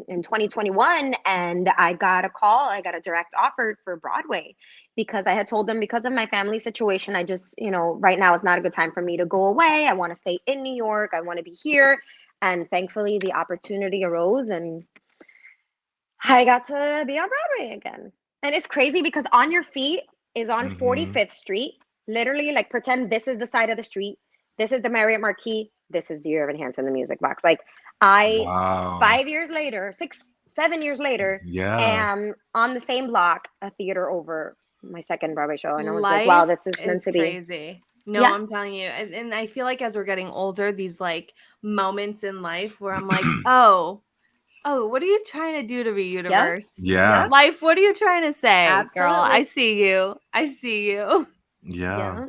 in 2021. And I got a call. I got a direct offer for Broadway because I had told them, because of my family situation, I just, right now is not a good time for me to go away. I want to stay in New York. I want to be here. And thankfully the opportunity arose, and I got to be on Broadway again. And it's crazy because On Your Feet is on 45th Street. Literally, like, pretend this is the side of the street. This is the Marriott Marquis. This is Dear Evan Hansen, the music box. Like, 5 years later, 7 years later, am on the same block, a theater over my second Broadway show. And I was like, wow, this is meant to be. Crazy. No, yeah. I'm telling you. And I feel like as we're getting older, these like moments in life where I'm like, oh, what are you trying to do to the universe? Yeah. Life, what are you trying to say? Absolutely. Girl, I see you. Yeah.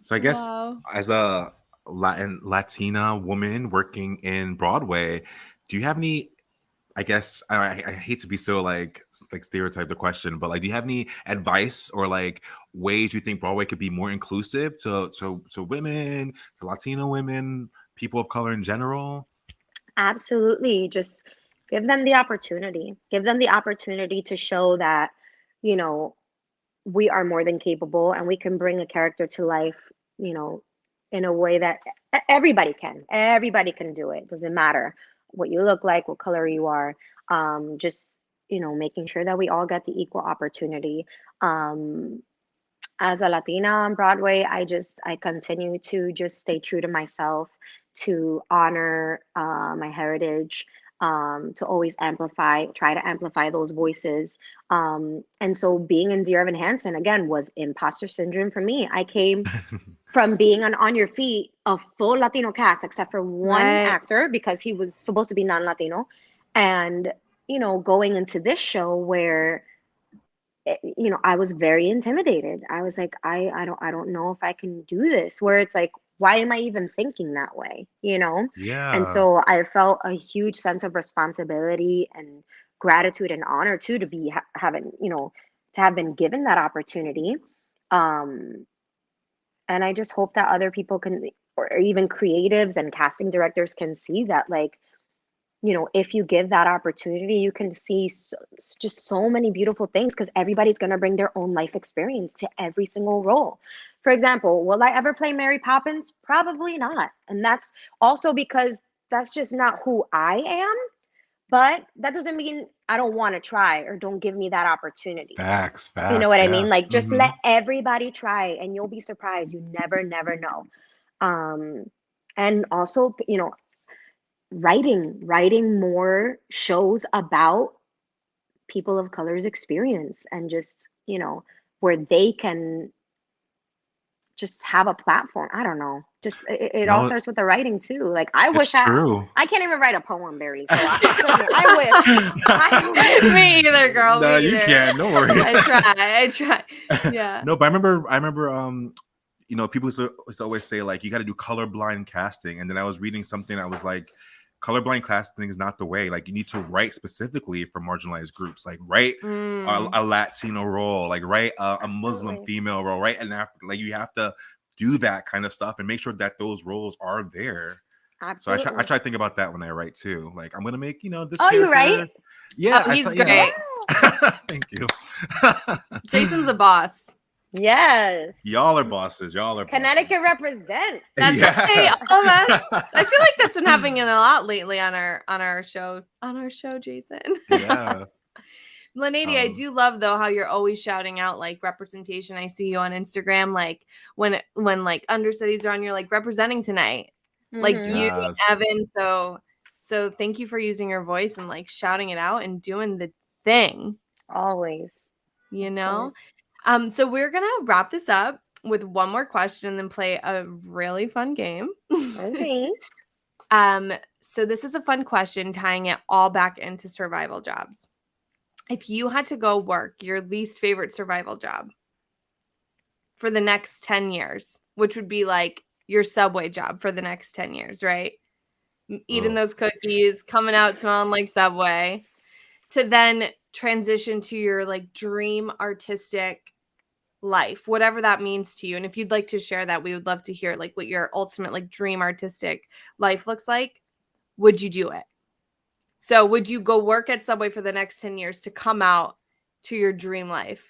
So I guess as a Latina woman working in Broadway, do you have any, I guess, I hate to be so like stereotype the question, but like, do you have any advice or like ways you think Broadway could be more inclusive to women, to Latino women, people of color in general? Absolutely. Just give them the opportunity. Give them the opportunity to show that, we are more than capable, and we can bring a character to life, in a way that everybody can. Everybody can do it. Doesn't matter what you look like, what color you are. Just, making sure that we all get the equal opportunity. As a Latina on Broadway, I continue to just stay true to myself, to honor my heritage, to always try to amplify those voices. And so being in Dear Evan Hansen, again, was imposter syndrome for me. I came from being on Your Feet, a full Latino cast, except for one actor, because he was supposed to be non-Latino. And, going into this show where, I was very intimidated. I was like, I don't know if I can do this, where it's like, why am I even thinking that way? And Yeah. so I felt a huge sense of responsibility and gratitude and honor too to be having, to have been given that opportunity. Um, and I just hope that other people can, or even creatives and casting directors can see that, like, if you give that opportunity, you can see just so many beautiful things, because everybody's going to bring their own life experience to every single role. For example, will I ever play Mary Poppins? Probably not. And that's also because that's just not who I am. But that doesn't mean I don't want to try or don't give me that opportunity. Facts. You know what I Yeah. mean? Like, just let everybody try, and you'll be surprised. You never know. And also, writing more shows about people of color's experience, and just, where they can just have a platform. I don't know. Just it all starts with the writing too. Like, I wish I can't even write a poem barely. So I wish. Me either, girl. No, you can't. No worries. I try. Yeah. No, but I remember. People used to always say, like, you got to do colorblind casting, and then I was reading something that was like, colorblind casting is not the way. Like, you need to write specifically for marginalized groups. Like, write a Latino role, like write a Muslim female role, right? And like, you have to do that kind of stuff and make sure that those roles are there. Absolutely. So I try to think about that when I write too. Like, I'm gonna make this. Oh, character. You write? Yeah, he's great. Thank you. Jason's a boss. Yes. Y'all are bosses. Connecticut represent. That's okay, all of us. I feel like that's been happening a lot lately on our show. Jason. Yeah. Linedy, I do love though how you're always shouting out like representation. I see you on Instagram, like when like understudies are on, you're like representing tonight, like you and Evan. So thank you for using your voice and like shouting it out and doing the thing. Always. So we're gonna wrap this up with one more question and then play a really fun game. Okay. So this is a fun question, tying it all back into survival jobs. If you had to go work your least favorite survival job for the next 10 years, which would be like your Subway job for the next 10 years, right? Eating those cookies, coming out smelling like Subway, to then transition to your like dream artistic life, whatever that means to you. And if you'd like to share that, we would love to hear like what your ultimate like dream artistic life looks like. Would you do it? So would you go work at Subway for the next 10 years to come out to your dream life?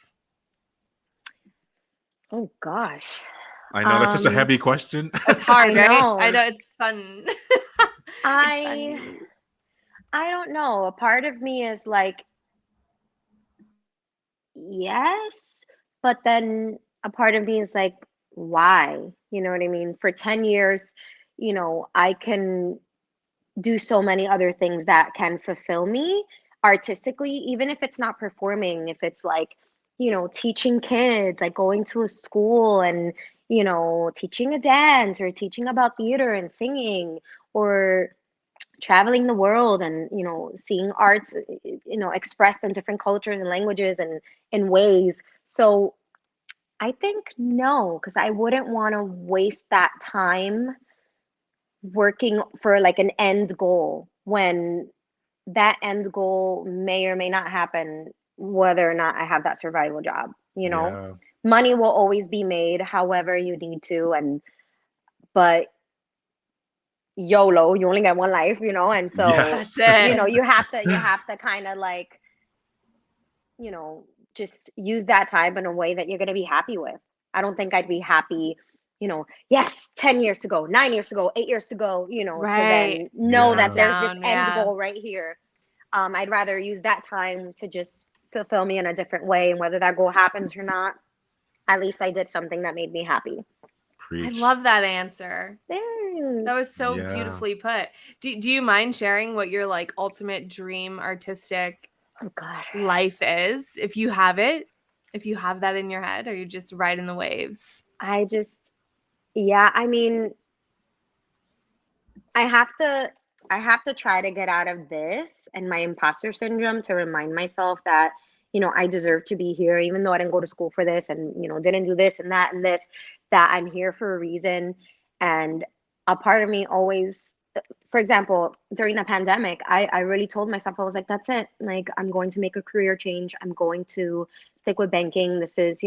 Oh gosh. I know that's just a heavy question. It's hard, right? I know it's fun. I don't know. A part of me is like, yes, but then a part of me is like, why? You know what I mean? For 10 years, I can do so many other things that can fulfill me artistically, even if it's not performing, if it's like, teaching kids, like going to a school and, teaching a dance, or teaching about theater and singing, or traveling the world and, seeing arts, expressed in different cultures and languages and in ways. So I think no, because I wouldn't want to waste that time working for like an end goal when that end goal may or may not happen, whether or not I have that survival job. Money will always be made however you need to, but YOLO, you only got one life, and so you have to kind of like, just use that time in a way that you're going to be happy with. I don't think I'd be happy, yes, 10 years to go, 9 years to go, 8 years to go, to then know that there's this end goal right here. I'd rather use that time to just fulfill me in a different way, and whether that goal happens or not, at least I did something that made me happy. Preach. I love that answer. That was so beautifully put. Do you mind sharing what your like ultimate dream artistic life is? If you have it, if you have that in your head, or you just riding the waves? I mean, I have to try to get out of this and my imposter syndrome to remind myself that, I deserve to be here, even though I didn't go to school for this and, didn't do this and that and this, that I'm here for a reason. And a part of me always, for example, during the pandemic, I really told myself, I was like, that's it. Like, I'm going to make a career change. I'm going to stick with banking. This is,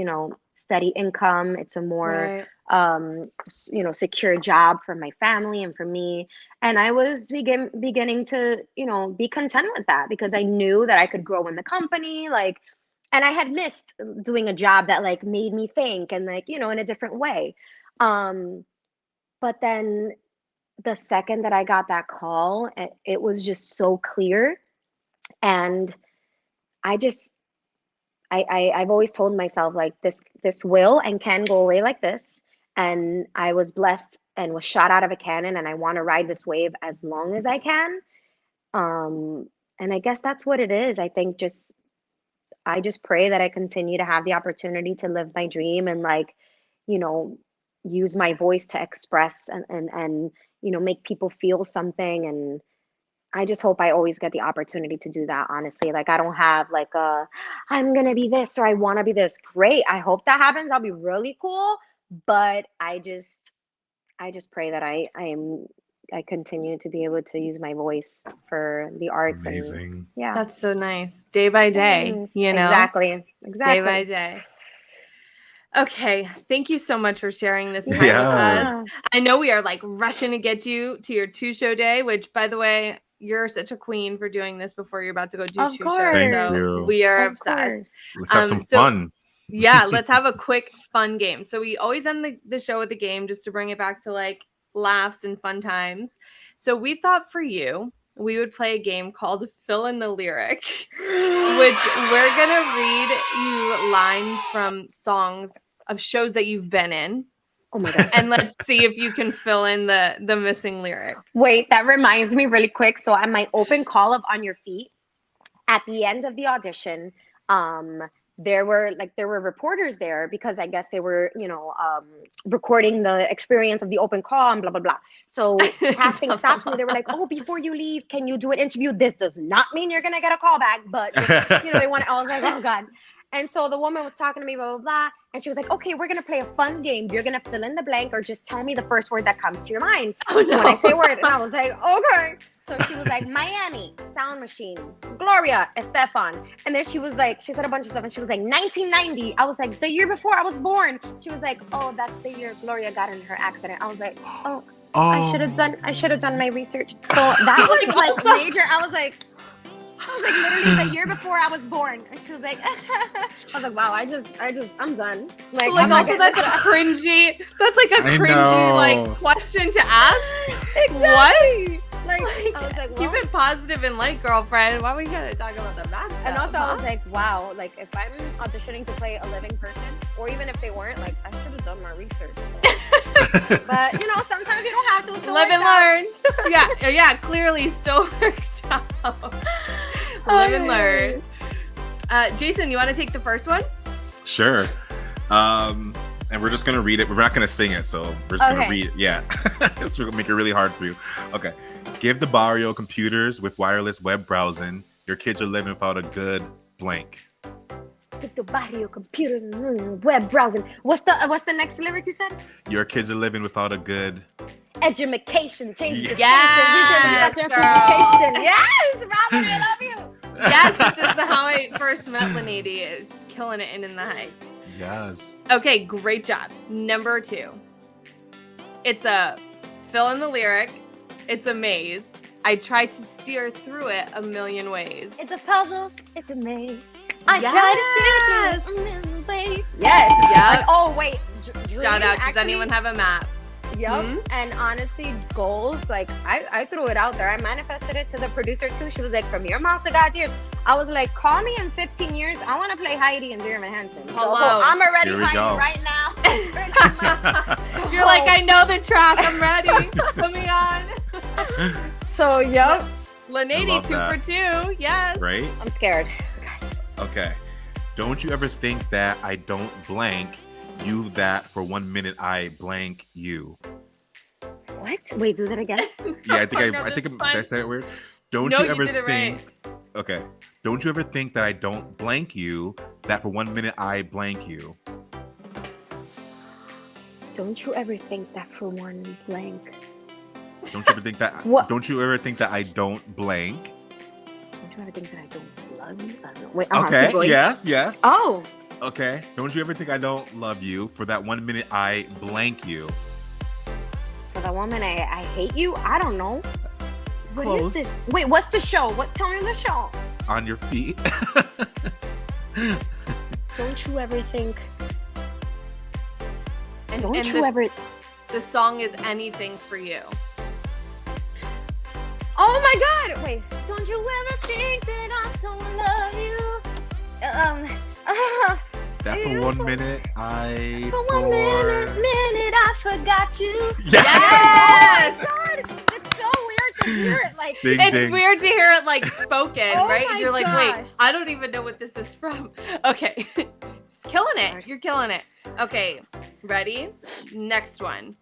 steady income. It's a more, secure job for my family and for me. And I was beginning to, be content with that because I knew that I could grow in the company. Like, and I had missed doing a job that like made me think and like, in a different way. But then the second that I got that call, it was just so clear. And I just, I've always told myself like this will and can go away like this. And I was blessed and was shot out of a cannon, and I want to ride this wave as long as I can. And I guess that's what it is. I think I just pray that I continue to have the opportunity to live my dream and like, use my voice to express and make people feel something. And I just hope I always get the opportunity to do that, honestly. Like, I don't have like I'm gonna be this or I want to be this. Great. I hope that happens. I'll be really cool. But I just pray that I continue to be able to use my voice for the arts. Amazing. And, yeah. That's so nice. Day by day, Exactly. Day by day. Okay. Thank you so much for sharing this time with us. I know we are like rushing to get you to your 2-show day, which, by the way, you're such a queen for doing this before you're about to go do 2 shows. Thank so you. We are obsessed. Let's have some fun. Yeah, let's have a quick fun game. So we always end the show with a game just to bring it back to like laughs and fun times. So we thought for you, we would play a game called Fill in the Lyric, which we're going to read you lines from songs of shows that you've been in. Oh my God. And let's see if you can fill in the missing lyric. Wait, that reminds me really quick. So at my open call of On Your Feet, at the end of the audition, there were reporters there because I guess they were, recording the experience of the open call and blah, blah, blah. So casting stops me. They were like, oh, before you leave, can you do an interview? This does not mean you're going to get a call back, but they want to, I was like, oh God. And so the woman was talking to me, blah, blah, blah. And she was like, okay, we're going to play a fun game. You're going to fill in the blank or just tell me the first word that comes to your mind. Oh, no. When I say a word, and I was like, okay. So she was like, Miami, Sound Machine, Gloria Estefan. And then she was like, she said a bunch of stuff. And she was like, 1990. I was like, the year before I was born. She was like, oh, that's the year Gloria got in her accident. I was like, oh. I should have done my research. So that was like major. I was like literally the year before I was born. And she was like, I was like, wow, I'm done. Like also that's cringy. That's like a cringy like question to ask. Exactly. What? Like I was like, well, keep it positive and light, girlfriend. Why we gotta talk about the bad stuff? And also I was like, wow, like if I'm auditioning to play a living person, or even if they weren't, like I should have done my research. But sometimes you don't have to. Still live and learn. yeah, clearly still works out. Live and learn. Jason, you want to take the first one? Sure. And we're just gonna read it. We're not gonna sing it, so we're just gonna read it. Yeah, it's gonna make it really hard for you. Okay. Give the barrio computers with wireless web browsing. Your kids are living without a good blank. Give the barrio computers and web browsing. What's the next lyric you said? Your kids are living without a good education. Change the yes, girl. Yes, Robin, I love you. Yes, this is how I first met Linedy. It's killing it in the Heights. Yes. Okay, great job. Number 2. It's a fill in the lyric. It's a maze. I tried to steer through it a million ways. It's a puzzle. It's a maze. I tried to steer through it a million ways. Yes. Yep. Oh, wait. Shout out. Does anyone have a map? Yep. Mm-hmm. And honestly, goals, like I threw it out there. I manifested it to the producer too. She was like, from your mouth to God's ears. I was like, call me in 15 years. I want to play Heidi and Dear Evan Hansen. Hello. So I'm already Heidi right now. You're like, I know the track. I'm ready. Put me on. So, yep. Linedy, 2 for 2. Yes. Right? I'm scared. Okay. Don't you ever think that I don't blank you that for 1 minute I blank you. What? Wait, do that again. Yeah, I think did I say it weird? Don't you ever think right. Okay. Don't you ever think that I don't blank you that for 1 minute I blank you? Don't you ever think that for one blank. Don't you ever think that? What? Don't you ever think that I don't blank? Don't you ever think that I don't love you? I don't know. Wait, Okay. Yes. Oh. Okay. Don't you ever think I don't love you? For that 1 minute, I blank you. For that woman, I hate you? I don't know. What Close. is this? Wait, what's the show? Tell me the show. On your feet. Don't you ever think... The song is Anything for You. Oh my God! Wait. Don't you ever think that I don't love you? That for 1 minute, I... For 1 minute, I forgot you. Yes! Oh my God! It's so weird to hear it like... Ding, It's ding. weird to hear it like spoken, Oh right? my You're like, gosh. wait, I don't even know what this is from. Okay. Killing it. You're killing it. Okay. Ready? Next one.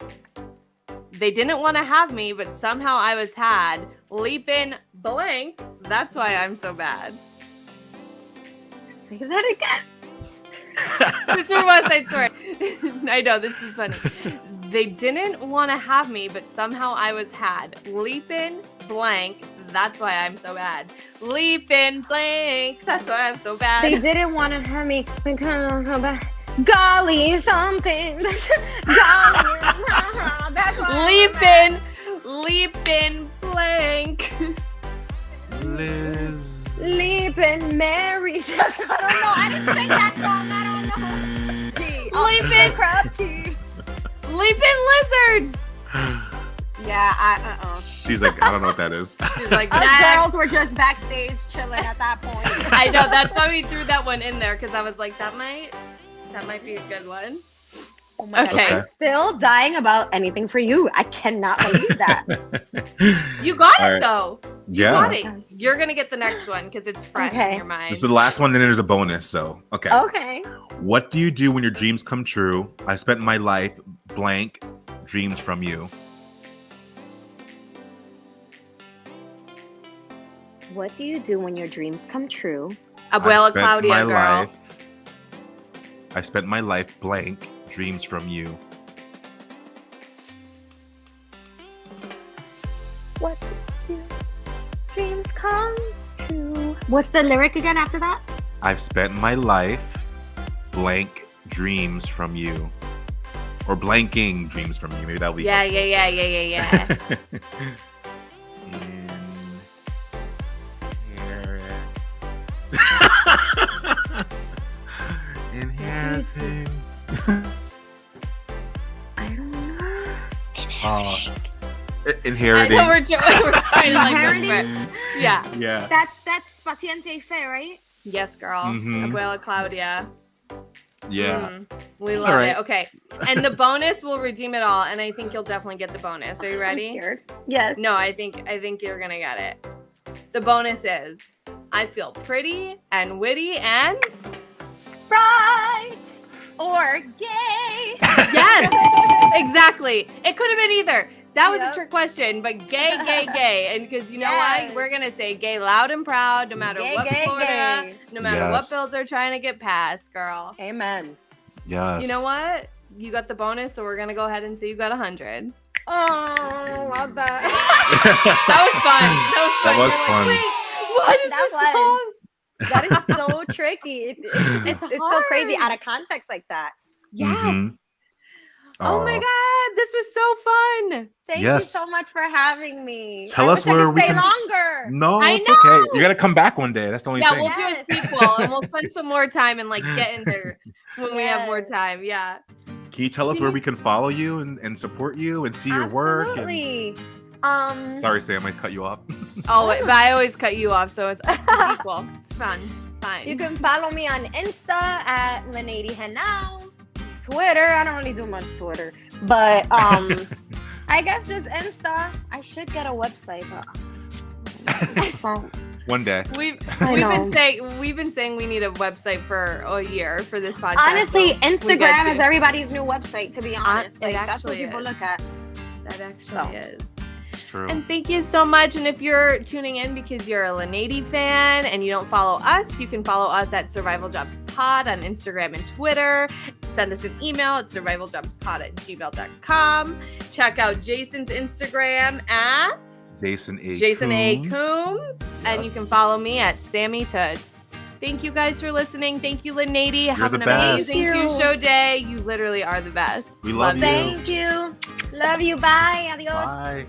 They didn't want to have me, but somehow I was had. Leaping blank. That's why I'm so bad. Say that again. This is from West Side Story. I know, this is funny. They didn't want to have me, but somehow I was had. Leaping blank. That's why I'm so bad. Leaping blank. That's why I'm so bad. They didn't want to hurt me. Golly something. Golly. That's why Leaping blank. Liz. Leaping Mary. I don't know. I didn't sing that song. I don't know. Leaping crafty. Leaping lizards. Yeah, She's like, I don't know what that is. She's like, Us next. girls were just backstage chilling at that point. I know, that's why we threw that one in there, because I was like, that might be a good one. Oh my Okay. God. I'm still dying about Anything for You. I cannot believe that. You got All it right. though. You Yeah. got it. You're gonna get the next one because it's fresh in Okay. your mind. This is the last one, then there's a bonus. So, okay. Okay. What do you do when your dreams come true? I spent my life blank dreams from you. What do you do when your dreams come true? Abuela I spent Claudia, my girl. life- I spent my life blank dreams from you. What do dreams come true? What's the lyric again after that? I've spent my life blank dreams from you. Or blanking dreams from you. Maybe that'll be Yeah. Inheriting. I don't know. Inheriting. I know we're trying to like Inheriting? whisper. Yeah. Yeah. That's Paciencia y Fe, right? Yes, girl. Mhm. Abuela Claudia. Yeah. We It's love all right. it. Okay. And the bonus will redeem it all, and I think you'll definitely get the bonus. Are you ready? I'm scared. Yes. No, I think you're gonna get it. The bonus is I feel pretty and witty and Right. Or gay. yes, exactly. It could have been either. That was Yep. a trick question, but gay, and because you know why? Yes. We're gonna say gay loud and proud, no matter Gay, what gay, Florida, gay. no matter what Yes. bills they're trying to get passed, girl. Amen. Yes. You know what? You got the bonus, so we're gonna go ahead and say you got 100. Oh, love that. That was fun. That was You're fun. Like, wait, what is That this was. song? That is so tricky. It's so crazy hard. out of context like that. Yes. Mhm. Oh my God, this was so fun. Thank Yes. you so much for having me. Tell I us wish I where could we stay can- longer. No, I it's know. okay. You gotta come back one day. That's the only Yeah, thing. we'll do a sequel and we'll spend some more time and like get in there when we have more Yes. time. Yeah. Can you tell us where we can follow you and support you and see your work? Absolutely. Sorry, Sam, I cut you off. Oh, but I always cut you off, so it's equal. It's fun. Fine. You can follow me on Insta at Linedy Genao. Twitter, I don't really do much Twitter, but I guess just Insta. I should get a website, but so, One day. We've know. been saying we need a website for a year for this podcast. honestly, so we get Instagram to. is everybody's new website. To be honest, it that's what actually people is. look at. That actually So. is. True. And thank you so much. And if you're tuning in because you're a Linedy fan and you don't follow us, you can follow us at Survival Jobs Pod on Instagram and Twitter. send us an email at survivaljumpspod@gmail.com. Check out Jason's Instagram at Jason A. Coombs. And you can follow me at Sammy Tudd. Thank you guys for listening. Thank you, Linedy. Have an amazing show day. You literally are the best. We love you. Thank you. Love you. Bye. Adios. Bye.